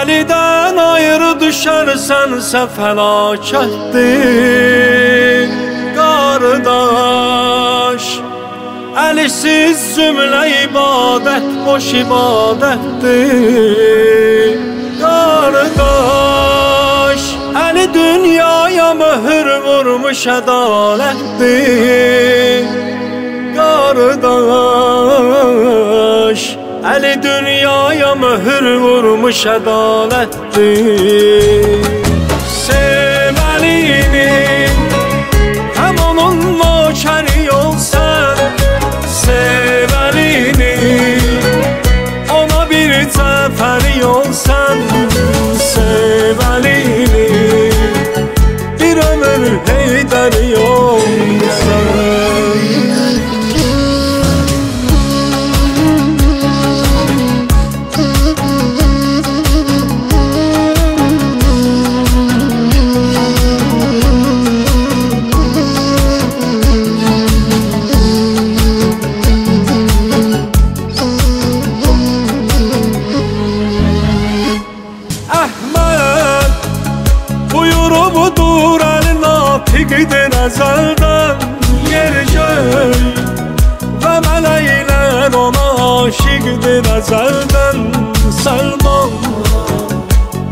Əlidən ayrı düşərsənsə fəlakətdir qardaş. Əlisiz cümlə ibadət boş ibadətdir qardaş. Əli dünyaya möhür vurmuş ədalətdir qardaş. Əli dünyaya möhür vurmuş ədalətdir. Sev əlini, həm onun nökəri olsan. Sev əlini, ona bir cəfəri olsan. Sev əlini, bir ömür heydəri olsan. Budur əli natiqdir əzəldən. Yer göy və mələklər ona aşiqdir əzəldən. Səlman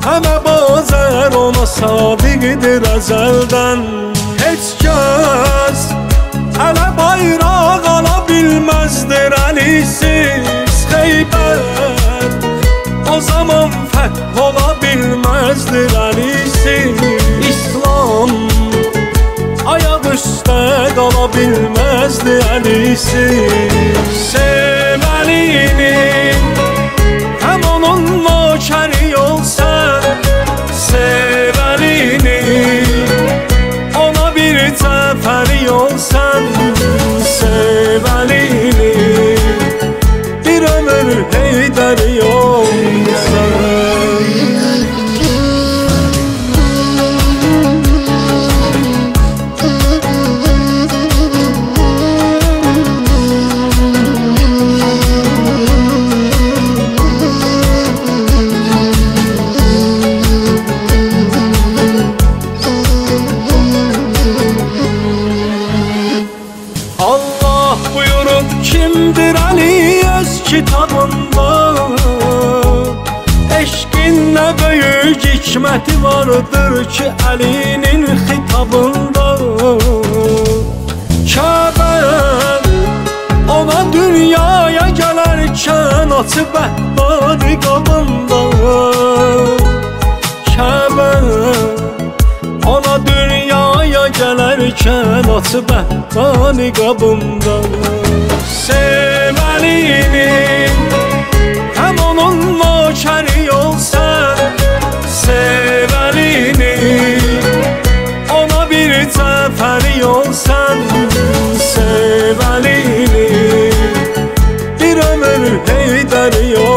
həmə bazər ona sadiqdir əzəldən. Heç kəs ələ bayraq ala bilməzdir əlisiz Xeybər. O zaman fəth ola bilməzdir əlisiz İslam. Ayaq üstə qala bilməzdi əlisiz. Sev əlini, həm onun nökəri olsan. Sev əlini, ona bir cəfəri olsan. Sev əlini, bir ömür heydəri olsan. Allah buyurub kimdir Əli öz kitabında. Eşqin nə böyük hikməti vardır ki Əlinin xitabında. Kəbə ona dünyaya gələrkən açıb əhbari qabında. Kəbə ona dünyaya gələrkən açıb əhbari qabında. Sev əlini, həm onun nökəri olsan. Sev əlini, ona bir cəfəri olsan. Sev əlini, bir ömür heydəri olsan.